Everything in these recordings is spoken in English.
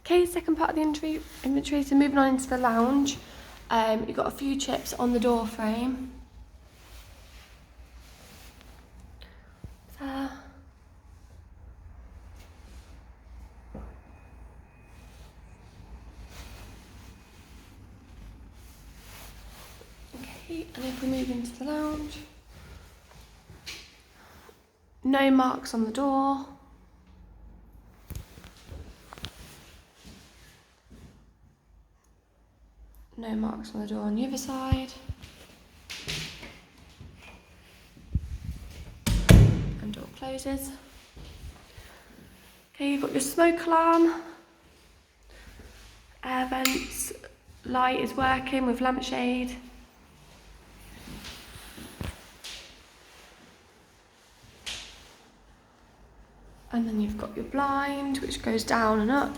Okay, second part of the inventory. So moving on into the lounge. You've got a few chips on the door frame. There. Okay, and if we move into the lounge, no marks on the door. No marks on the door on the other side. And door closes. Okay, you've got your smoke alarm. Air vents, light is working with lampshade. And then you've got your blind, which goes down and up.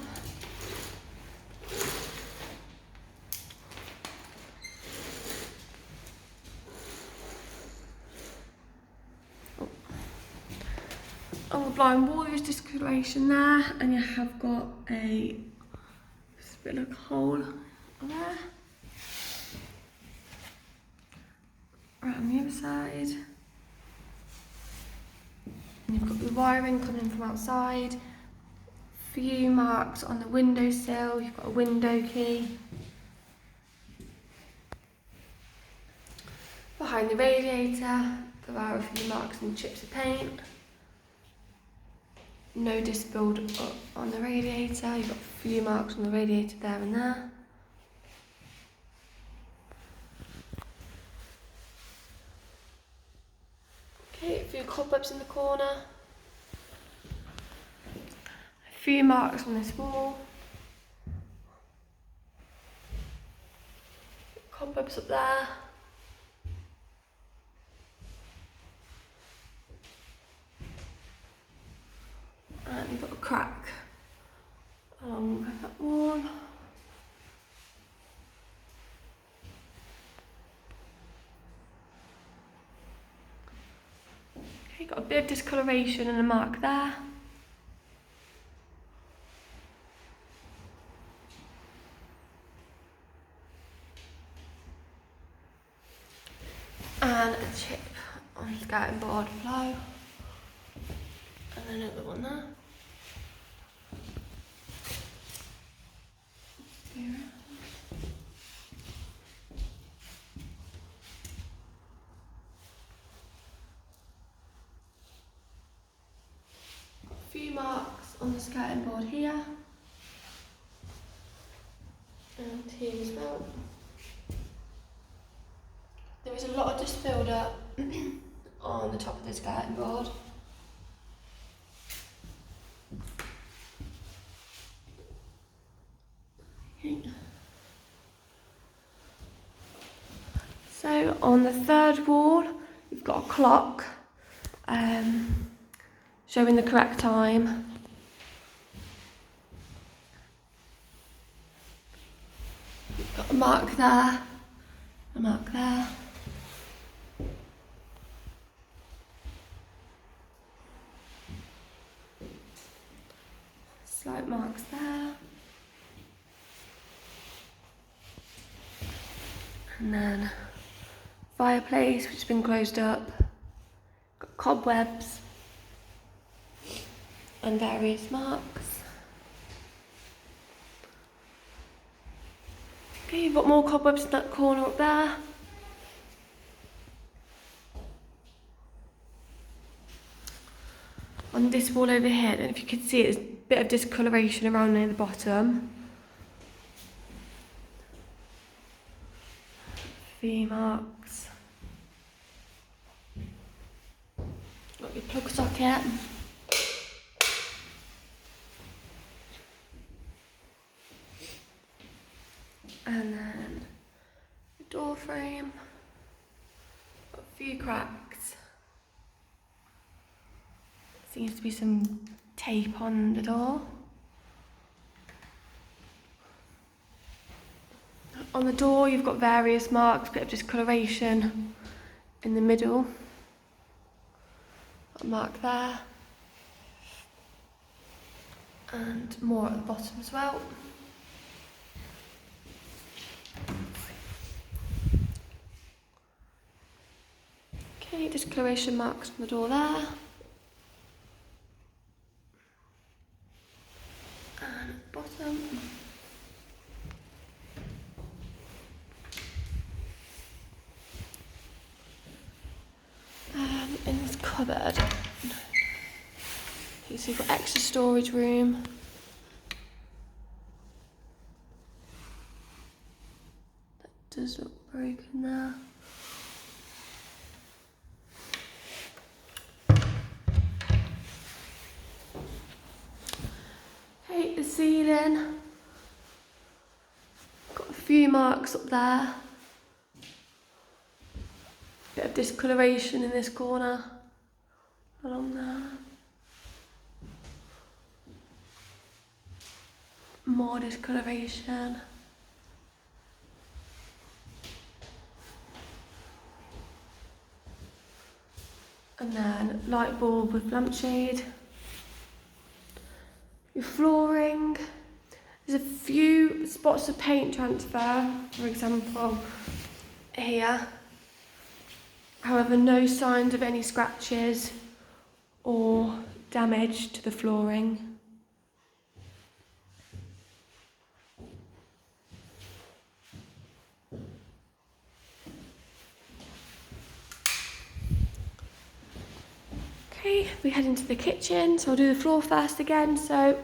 On the blind wall there's discoloration there, and you have got a bit like a hole there. Right on the other side. And you've got the wiring coming from outside. Few marks on the windowsill, you've got a window key. Behind the radiator, there are a few marks and chips of paint. No disc build up on the radiator, you've got a few marks on the radiator there and there. Okay, a few cobwebs in the corner. A few marks on this wall. Cobwebs up there. And you've got a crack along that wall. Okay, got a bit of discoloration and a mark there. And a chip on the skirting board below. And another one there. A few marks on the skirting board here. And here as well. There is a lot of dust build-up on the top of the skirting board. So on the third wall, you've got a clock showing the correct time. You've got a mark there, a mark there. Slight marks there. And then fireplace, which has been closed up. Got cobwebs and various marks. Okay, you've got more cobwebs in that corner up there. On this wall over here, and if you can see, there's a bit of discoloration around near the bottom. V marks. Got your plug socket. And then the door frame. Got a few cracks. Seems to be some tape on the door. On the door you've got various marks, bit of discoloration in the middle. Got a mark there. And more at the bottom as well. Okay, discoloration marks on the door there. And at the bottom. In this cupboard. Okay, so you've got extra storage room. That does look broken there. Okay, the ceiling. Got a few marks up there. Bit of discoloration in this corner. Along there. More discoloration. And then light bulb with lampshade. Your flooring. There's a few spots of paint transfer, for example, here. However, no signs of any scratches or damage to the flooring. Okay, we head into the kitchen, so I'll do the floor first again. So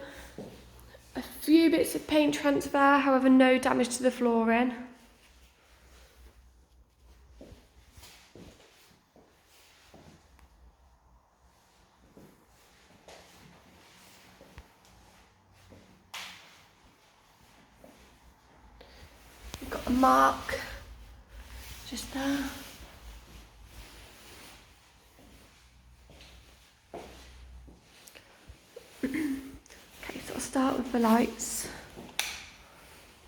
a few bits of paint transfer, however no damage to the flooring. We've got a mark just there. Okay, so I'll start with the lights.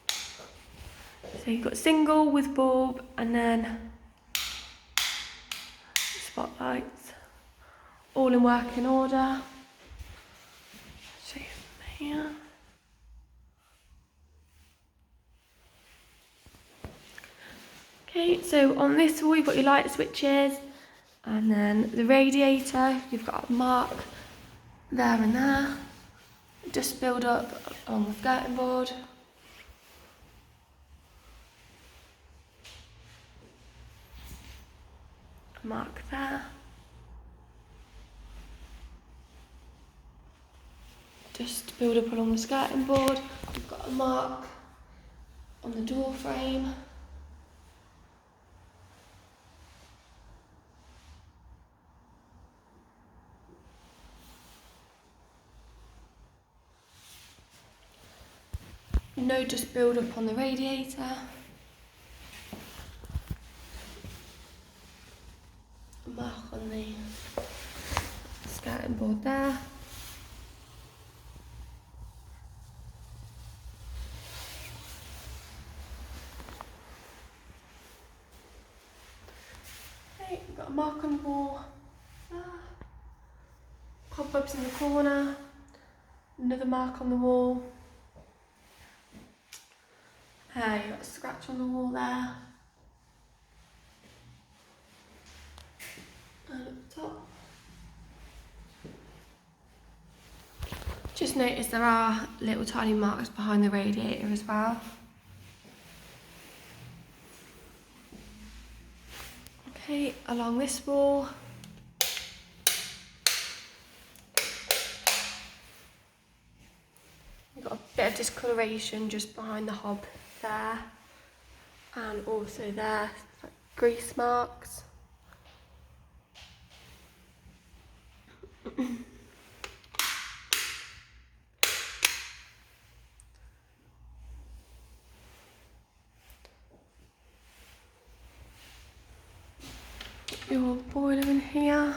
So you've got single with bulb and then spotlights, all in working order. Show you from here. Okay, so on this wall you've got your light switches, and then the radiator, you've got a mark there and there. Just build up along the skirting board. A mark there. Just build up along the skirting board. We've got a mark on the door frame. No, just build up on the radiator. A mark on the skirting board there. Okay, we've got a mark on the wall there. Cobwebs in the corner. Another mark on the wall. You've got a scratch on the wall there. And at the top. Just notice there are little tiny marks behind the radiator as well. Okay, along this wall. You've got a bit of discoloration just behind the hob there. And also there, like grease marks. Your boiler in here.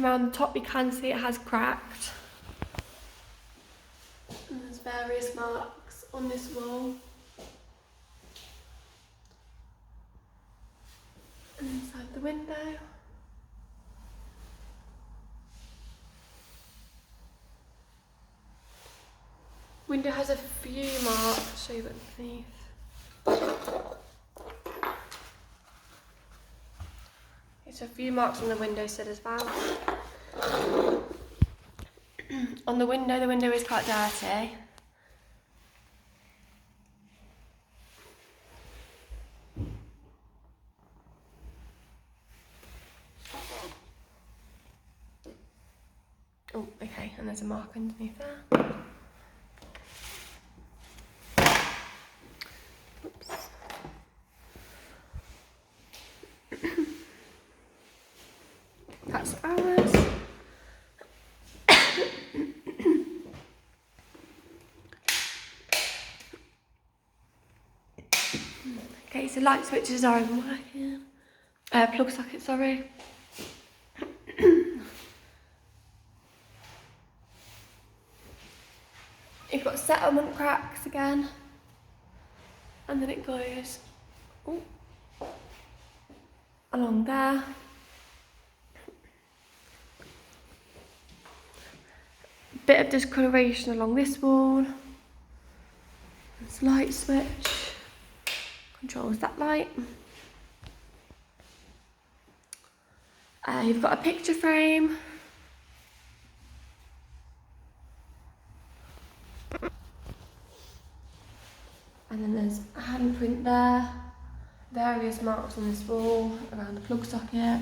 Around the top you can see it has cracked. And there's various marks on this wall. And inside the window. Window has a few marks. I'll show you underneath. There's a few marks on the windowsill as well. On the window is quite dirty. Oh, okay, and there's a mark underneath there. Oops. That's ours. Okay, so light switches are even working. Plug socket, sorry. You've got settlement cracks again, and then it goes along there. Bit of discoloration along this wall. This light switch controls that light. You've got a picture frame. And then there's a handprint there, various marks on this wall, around the plug socket. Yeah.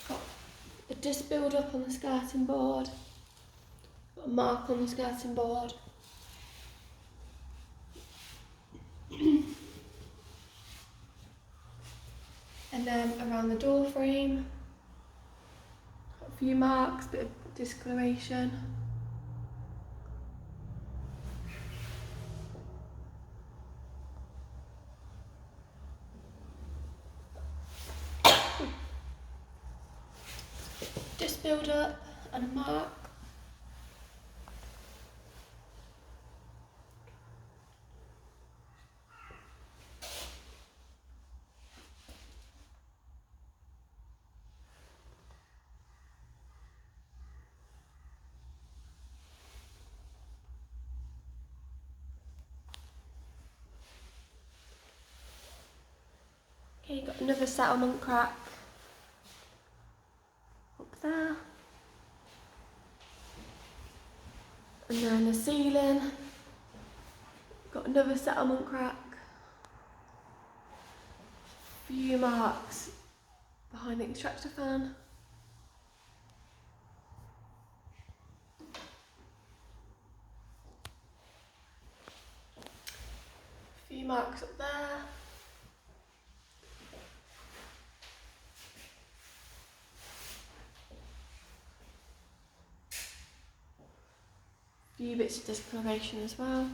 Got a dust build up on the skirting board, got a mark on the skirting board. And then around the door frame, got a few marks, bit of discoloration. Just build up and a mark. Okay, got another settlement crack up there. And then the ceiling, got another settlement crack. Few marks behind the extractor fan. Few marks up there. Few bits of discoloration as well.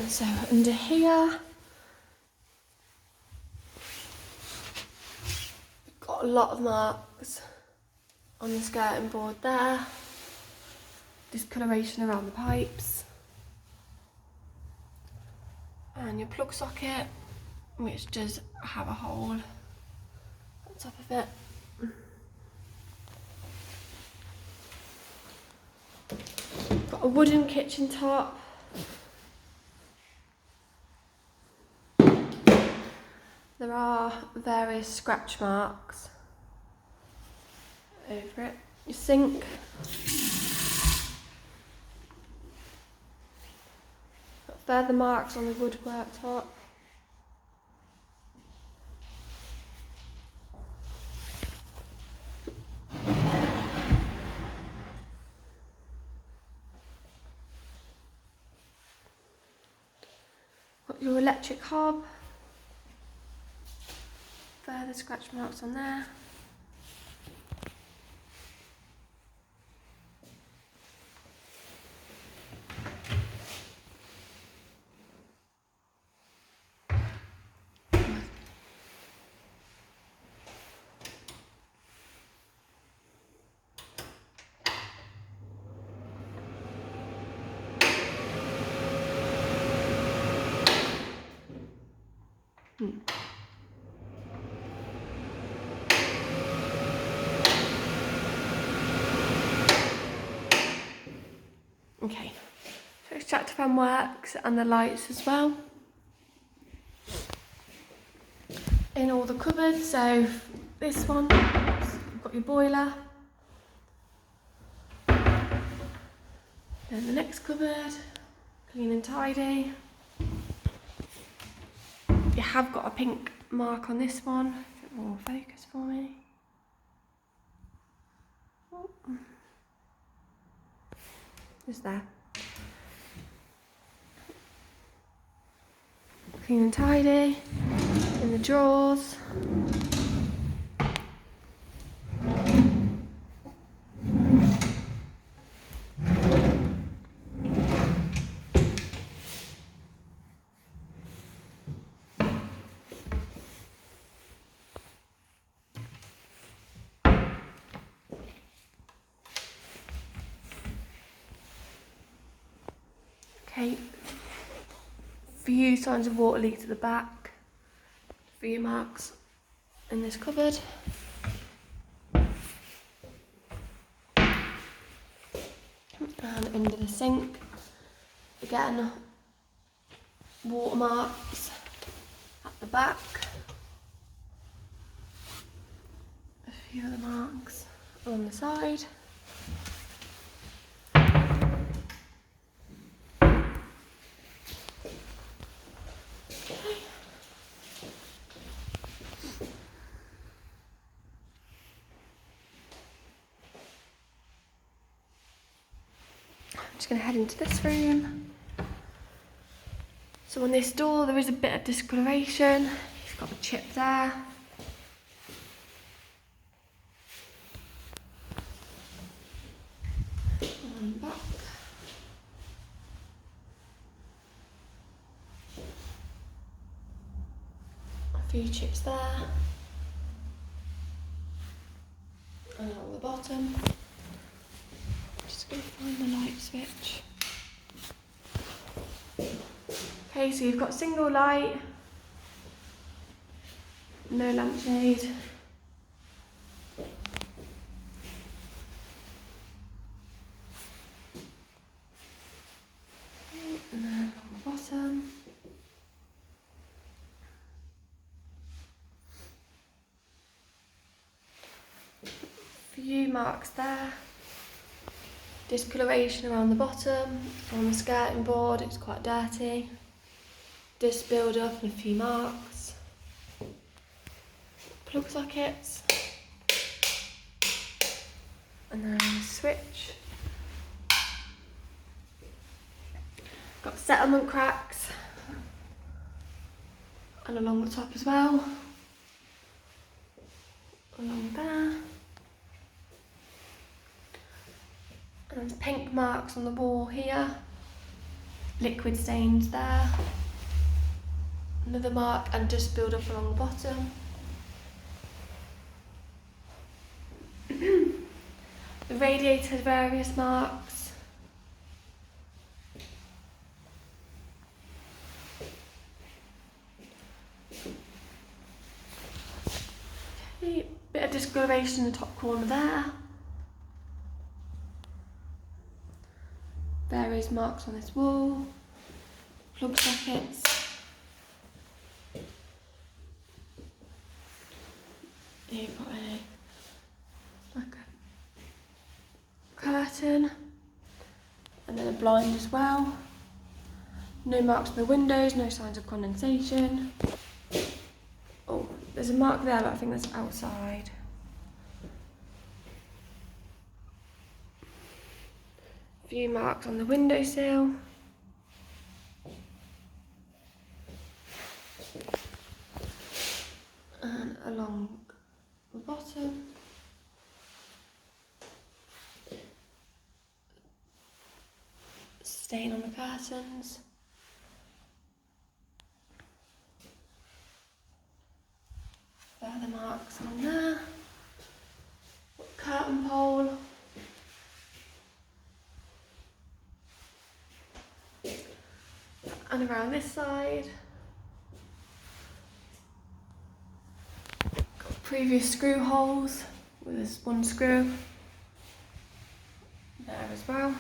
So under here, got a lot of marks on the skirting board there. Discoloration around the pipes. And your plug socket, which does have a hole on top of it. Got a wooden kitchen top. There are various scratch marks over it. Your sink. Got further marks on the wood worktop. Got your electric hob. Further scratch marks on there. Okay, so extractor fan works and the lights as well. In all the cupboards, so this one, you've got your boiler. Then the next cupboard, clean and tidy. You have got a pink mark on this one. A bit more focus for me. Just there. Clean and tidy. In the drawers. Okay, few signs of water leaks at the back, few marks in this cupboard. And under the sink, again, water marks at the back. A few other marks on the side. I'm just going to head into this room. So on this door there is a bit of discoloration. You've got a chip there. And back. A few chips there. And along the bottom. Just going to find the light switch. Okay, so you've got single light, no lampshade. And then along the bottom. Few marks there. Discoloration around the bottom, on the skirting board, it's quite dirty. Dust build up and a few marks. Plug sockets. And then a switch. Got settlement cracks. And along the top as well. Along there. And there's pink marks on the wall here. Liquid stains there. Another mark and dust build up along the bottom. The radiator has various marks. Okay, bit of discoloration in the top corner there. Various marks on this wall. Plug sockets. Here you've got like a curtain and then a blind as well. No marks on the windows, no signs of condensation. Oh, there's a mark there, but I think that's outside. A few marks on the windowsill. And along the bottom. Stain on the curtains. Further marks on there. Curtain pole. And around this side. Got previous screw holes with this one screw. There as well.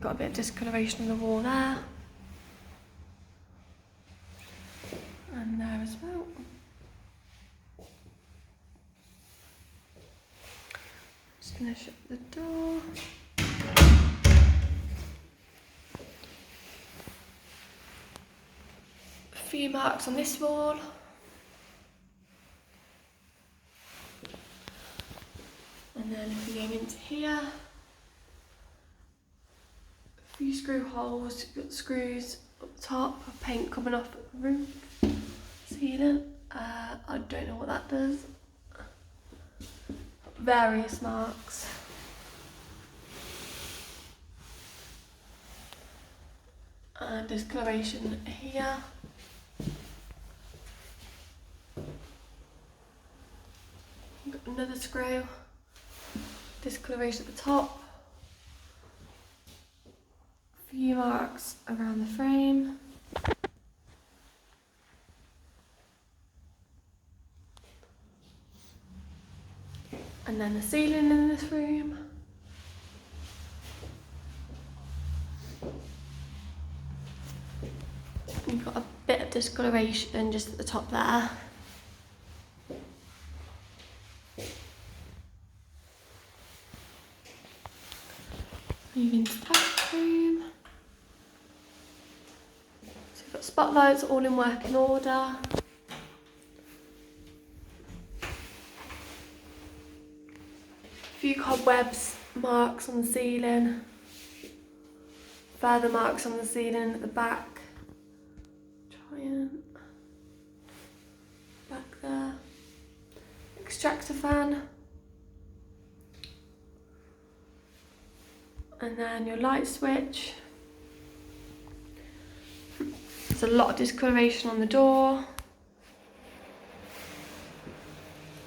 got a bit of discoloration on the wall there. And there as well. Just going to shut the door. A few marks on this wall. And then if we go into here, a few screw holes, you've got screws up top, paint coming off at the roof, ceiling. I don't know what that does. Various marks. And discoloration here. Got another screw. Discoloration at the top. A few marks around the frame. And then the ceiling in this room. You've got a bit of discoloration just at the top there. Moving to the bathroom. So you've got spotlights all in working order. A few cobwebs, marks on the ceiling. Further marks on the ceiling at the back. Giant. Back there. Extractor fan. And then your light switch. There's a lot of discoloration on the door.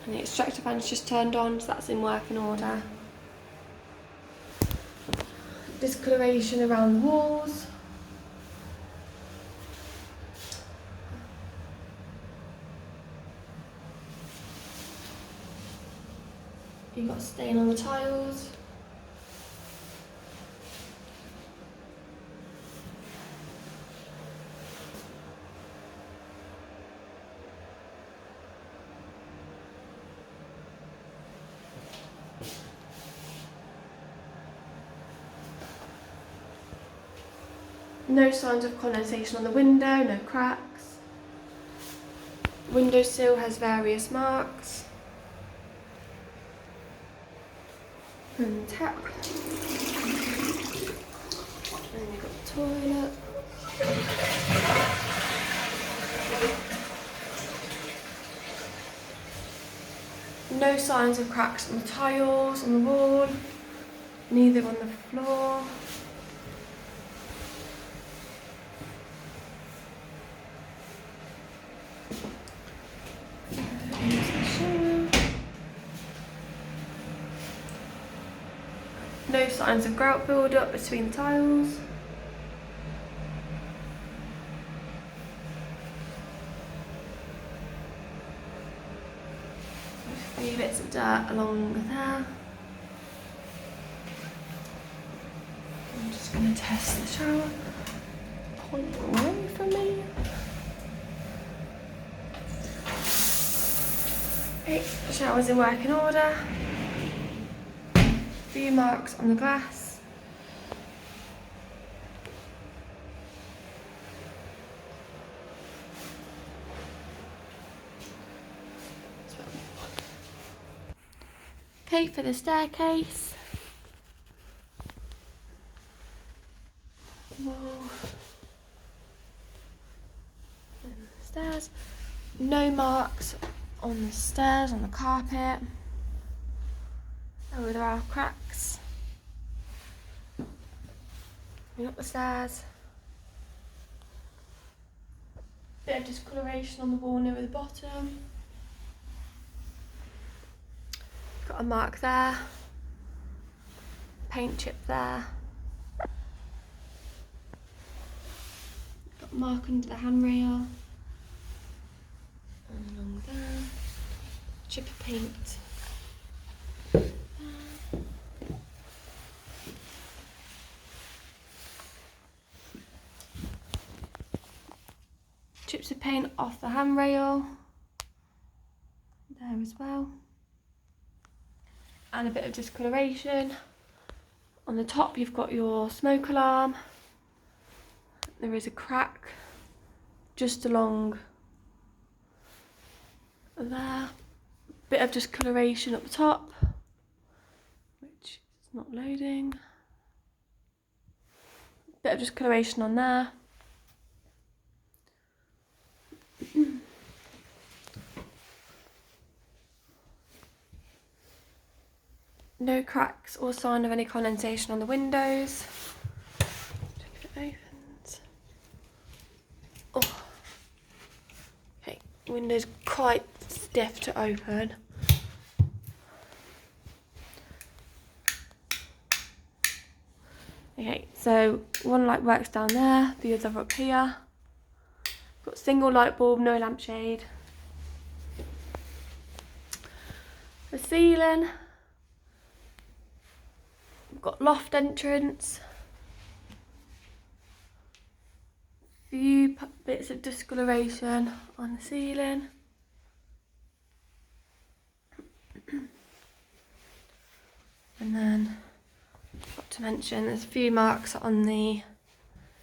And the extractor fan's just turned on, so that's in working order. Discoloration around the walls. You've got stain on the tiles. No signs of condensation on the window, no cracks. Windowsill has various marks. And tap. And you've got the toilet. No signs of cracks on the tiles, on the wall, neither on the floor. No signs of grout build-up between the tiles. A few bits of dirt along there. I'm just going to test the shower. Point away from me. Okay, the shower's in working order. Few marks on the glass. Okay, for the staircase. Whoa. And the stairs. No marks on the stairs, on the carpet. Oh, there are cracks. Going up the stairs. Bit of discoloration on the wall near the bottom. Got a mark there. Paint chip there. Got a mark under the handrail. And along there. Chip of paint. chips of paint off the handrail there as well, and a bit of discoloration. On the top you've got your smoke alarm. There is a crack just along there, bit of discoloration up the top, which is not loading, bit of discoloration on there. No cracks or sign of any condensation on the windows. Check if it opens. Oh. Okay, window's quite stiff to open. Okay, so one light works down there, the other up here. Got single light bulb, no lampshade. The ceiling. We've got loft entrance. Few bits of discoloration on the ceiling. And then, not to mention, there's a few marks on the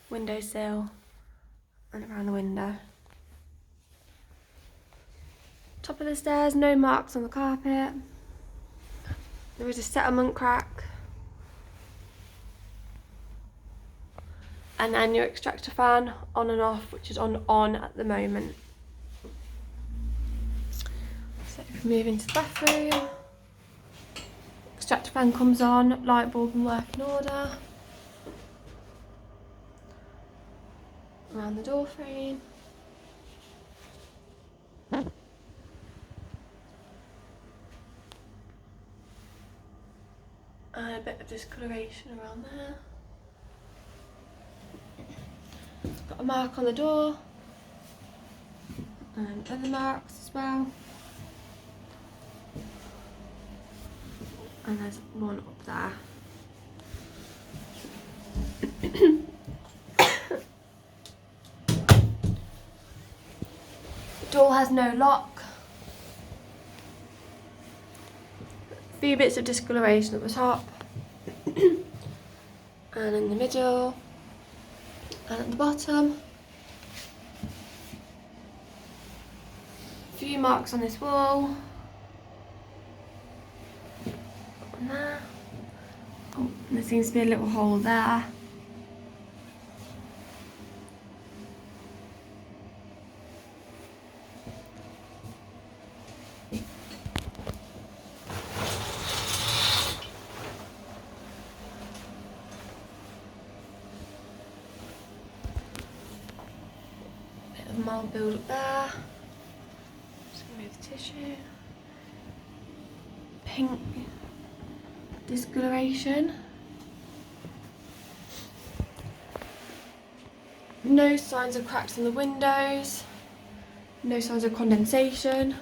windowsill and around the window. Top of the stairs, no marks on the carpet. There is a settlement crack. And then your extractor fan on and off, which is on at the moment. So if we move into the bathroom, extractor fan comes on, light bulb in working order. Around the door frame. And a bit of discoloration around there. Got a mark on the door. And other marks as well. And there's one up there. The door has no lock. A few bits of discoloration at the top. And in the middle. And at the bottom. A few marks on this wall. On there. Oh, and there seems to be a little hole there. Bit of mold build up there. Just gonna move the tissue. Pink discoloration. No signs of cracks in the windows. No signs of condensation.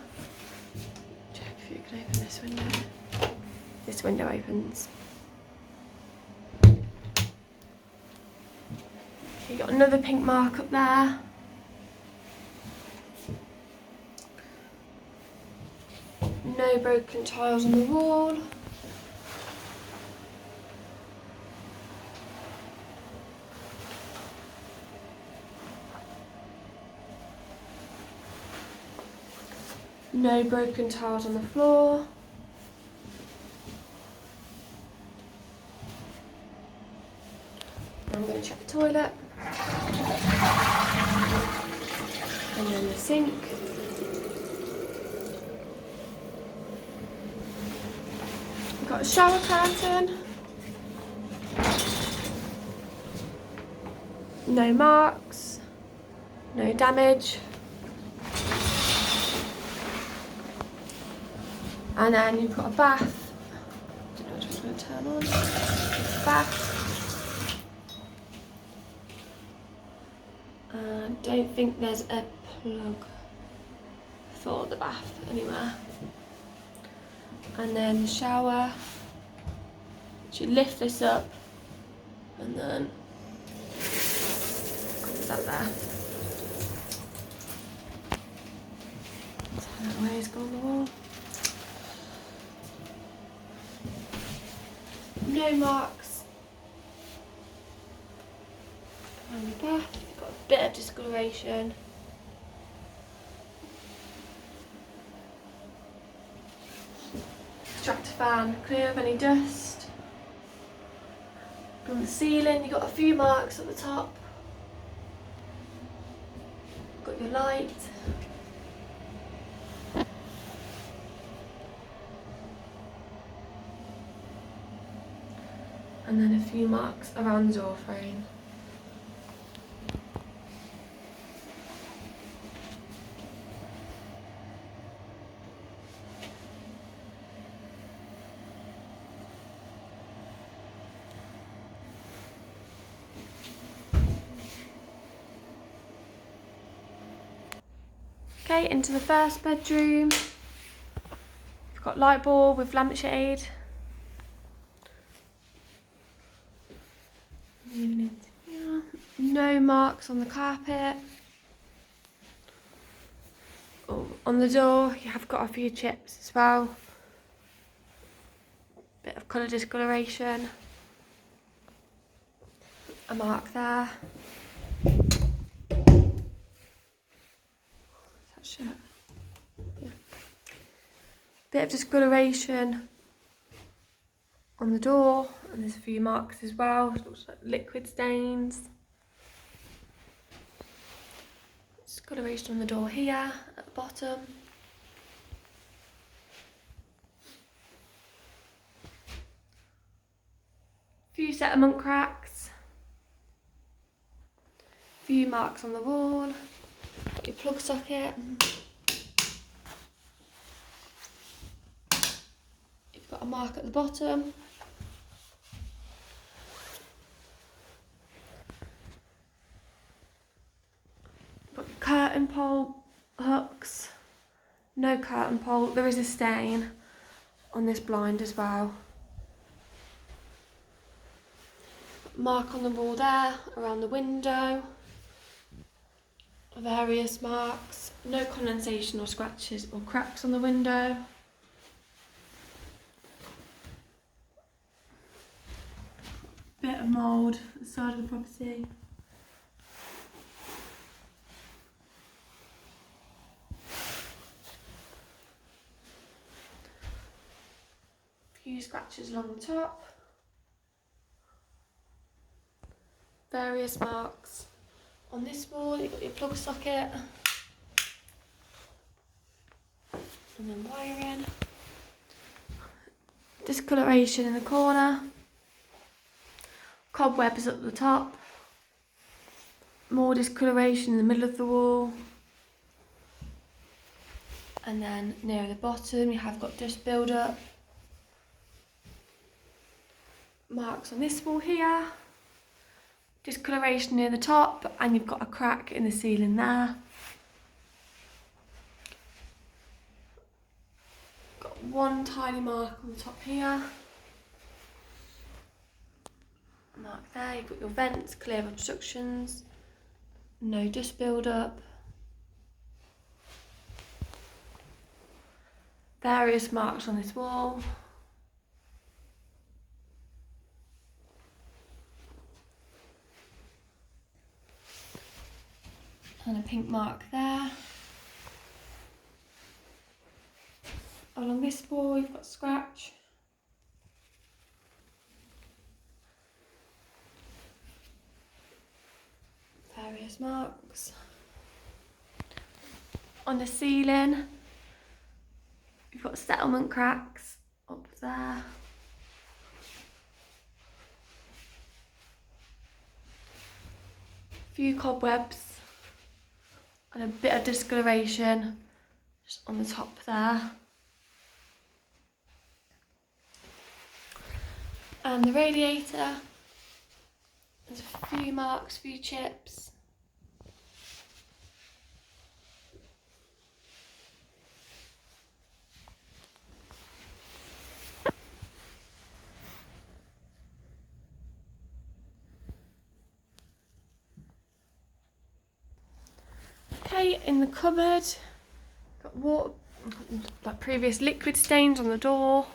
Check if you can open this window. This window opens. You got another pink mark up there. No broken tiles on the wall. No broken tiles on the floor. I'm going to check the toilet. And then the sink. We've got a shower curtain. No marks. No damage. And then you've got a bath. I don't know which one's going to turn on. Bath. Don't think there's a plug for the bath anywhere. And then the shower. You lift this up and then comes that there. Where's gone on the wall? No marks around the bath. You've got a bit of discoloration. Extract fan, clear of any dust. On the ceiling, you've got a few marks at the top. Got your light. And then a few marks around the door frame. Okay, into the first bedroom. We've got light bulb with lampshade. Moving into here. No marks on the carpet. Oh, on the door, you have got a few chips as well. Bit of colour discoloration. A mark there. Yeah. Bit of discoloration on the door, and there's a few marks as well. It looks like liquid stains. Discoloration on the door here at the bottom. Few settlement cracks. Few marks on the wall. Got your plug socket. You've got a mark at the bottom. Got your curtain pole hooks. No curtain pole. There is a stain on this blind as well. Mark on the wall there, around the window. Various marks. No condensation or scratches or cracks on the window. Bit of mould at the side of the property. Few scratches along the top. Various marks on this wall. You've got your plug socket. And then wiring. Discoloration in the corner. Cobwebs at the top. More discoloration in the middle of the wall. And then near the bottom you have got dust build-up. Marks on this wall here. Discoloration near the top, and you've got a crack in the ceiling there. Got one tiny mark on the top here. Mark there, you've got your vents, clear of obstructions, no dust build-up. Various marks on this wall. And a pink mark there. Along this wall you've got scratch. Various marks. On the ceiling you've got settlement cracks up there. Few cobwebs. And a bit of discoloration just on the top there. And the radiator, there's a few marks, few chips. Okay, in the cupboard, got like previous liquid stains on the door.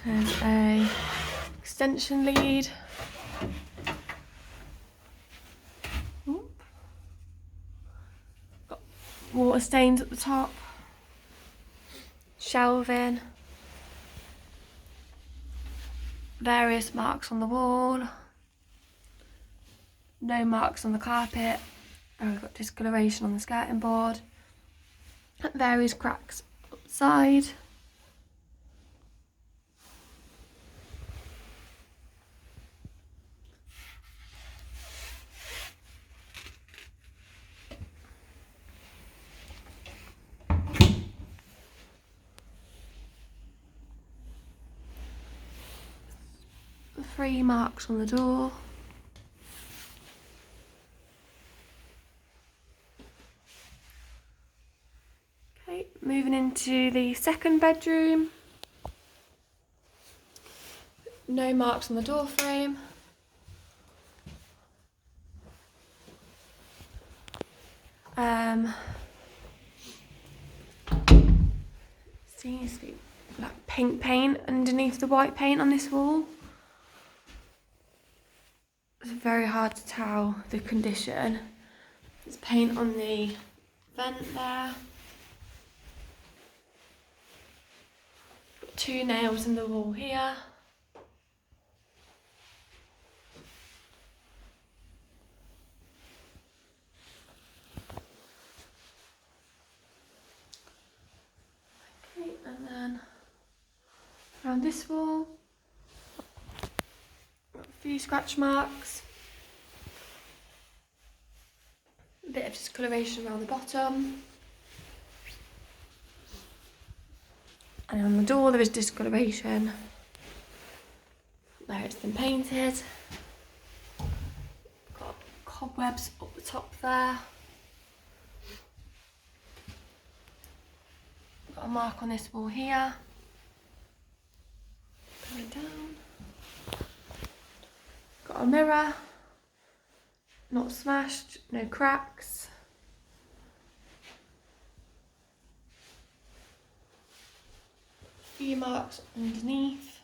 There's a extension lead. Oop. Got water stains at the top. Shelving. Various marks on the wall. No marks on the carpet. Oh, we've got discoloration on the skirting board. Various cracks upside. Three marks on the door. Okay, moving into the second bedroom. No marks on the door frame. Seems to be like pink paint underneath the white paint on this wall. It's very hard to tell the condition. There's paint on the vent there. Got two nails in the wall here. Okay, and then around this wall, got a few scratch marks. A bit of discoloration around the bottom. And on the door there is discoloration where it's been painted. Got cobwebs up the top there. Got a mark on this wall here. Going down. Got a mirror. Not smashed, no cracks. A few marks underneath.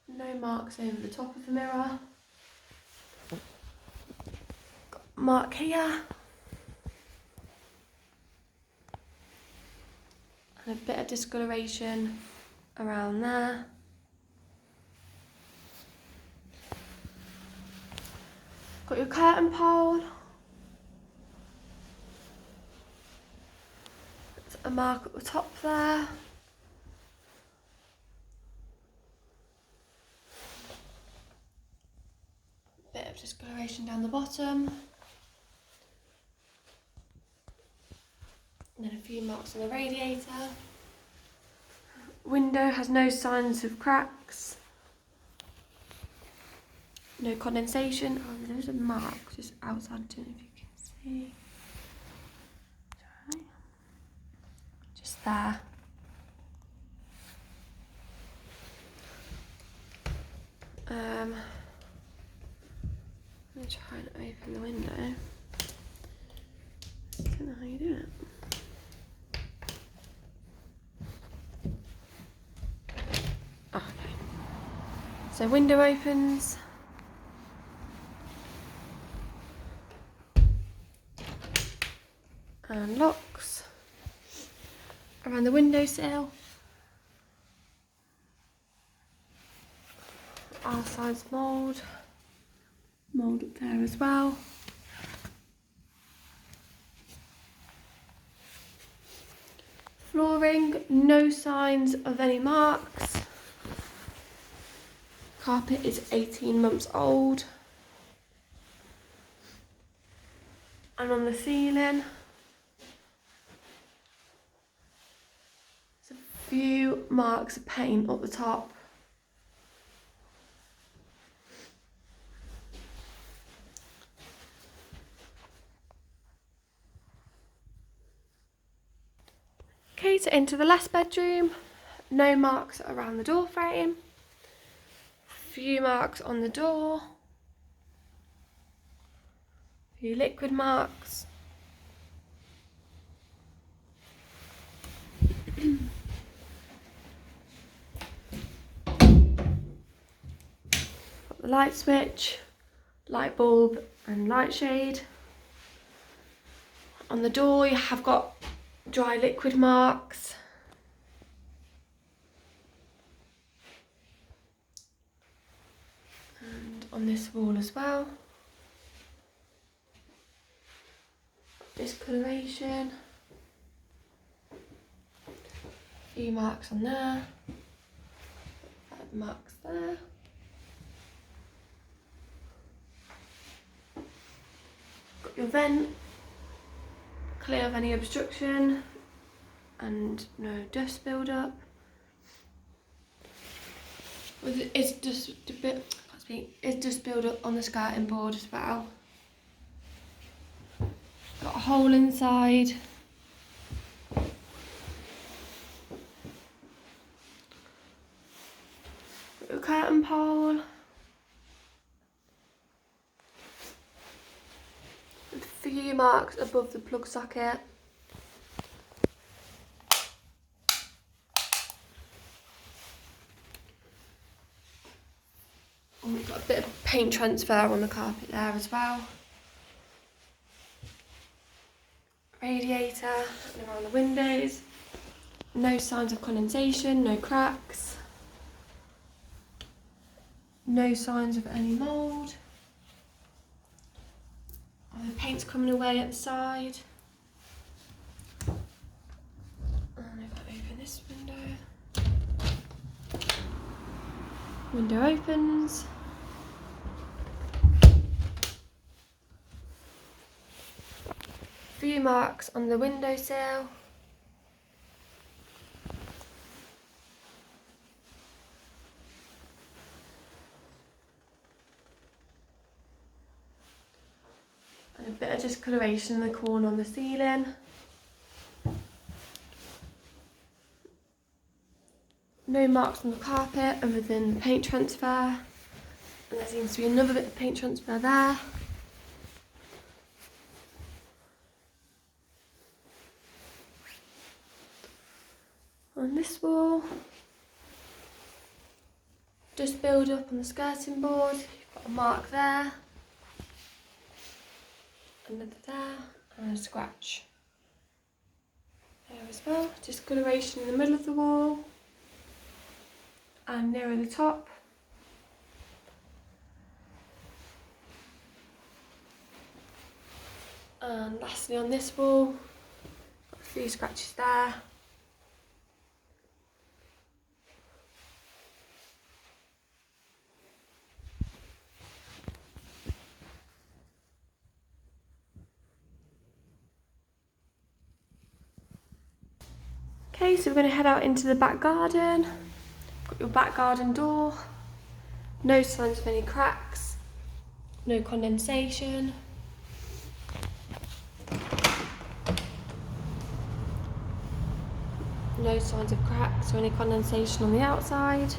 No marks over the top of the mirror. Got a mark here. And a bit of discoloration around there. Got your curtain pole. There's a mark at the top there. Bit of discoloration down the bottom. And then a few marks on the radiator. Window has no signs of cracks. No condensation. Oh, there's a mark just outside. I don't know if you can see. Sorry. Just there. I'm going to try and open the window. I don't know how you do it. Oh, okay. So window opens. And locks around the windowsill. Our side's mould up there as well. Flooring, no signs of any marks. Carpet is 18 months old. And on the ceiling, there's a few marks of paint up the top. Okay, to enter the last bedroom, No marks around the door frame. Few marks on the door. Few liquid marks. Got the light switch, light bulb and light shade. On the door you have got dry liquid marks. And on this wall as well. Discoloration. A few marks on there. Marks there. Got your vent, clear of any obstruction and no dust build up. It's just build up on the skirting board as well. Got a hole inside. Got your curtain pole. A few marks above the plug socket. And we've got a bit of paint transfer on the carpet there as well. Radiator and around the windows. No signs of condensation, no cracks. No signs of any mould. The paint's coming away at the side. And if I open this window opens. Few marks on the windowsill. And a bit of discoloration in the corner on the ceiling. No marks on the carpet other than the paint transfer. And there seems to be another bit of paint transfer there. On this wall, dust build up on the skirting board. You've got a mark there, another there, and a scratch there as well. Discoloration in the middle of the wall and nearer the top. And lastly on this wall, got a few scratches there. Okay, so we're going to head out into the back garden. Got your back garden door. No signs of any cracks. No condensation. No signs of cracks or any condensation on the outside.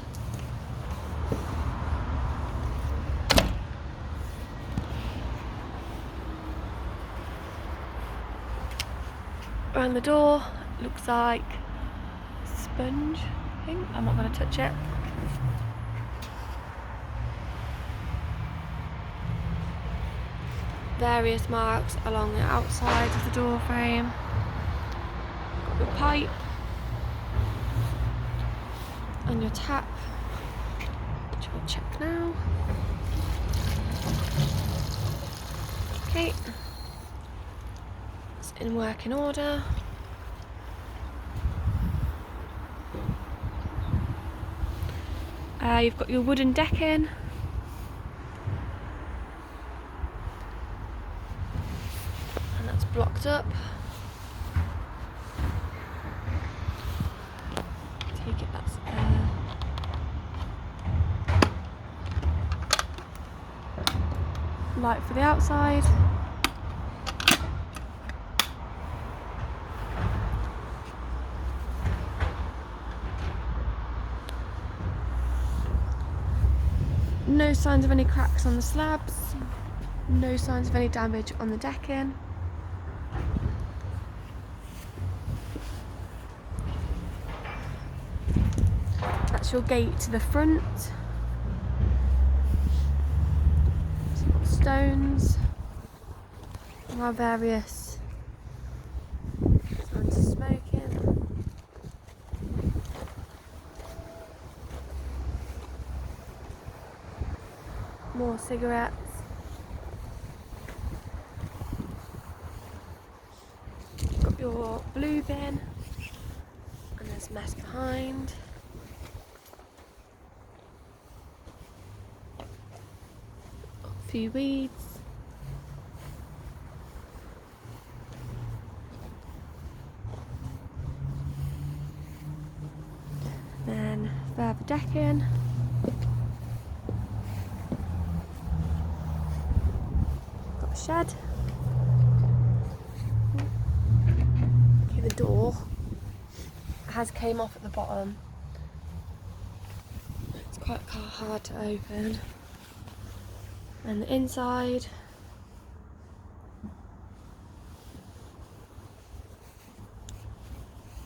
Around the door, looks like sponge, I think. I'm not going to touch it. Various marks along the outside of the door frame. Got your pipe and your tap, which we'll check now. Okay, it's in working order. You've got your wooden decking. And that's blocked up. Take it, that's light for the outside. No signs of any cracks on the slabs, no signs of any damage on the decking. That's your gate to the front. Stones. There are various signs of smoking. More cigarettes. Got your blue bin, and there's mess behind. A few weeds. Then further decking. Got a shed. Okay, the door has came off at the bottom. It's quite hard to open. And the inside.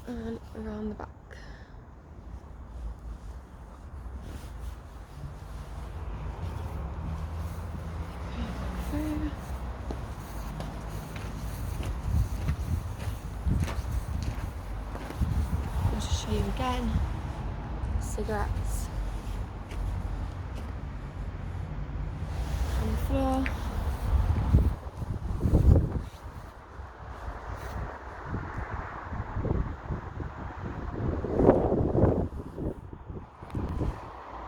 And around the back. I'll just show you again. Cigarettes on the floor.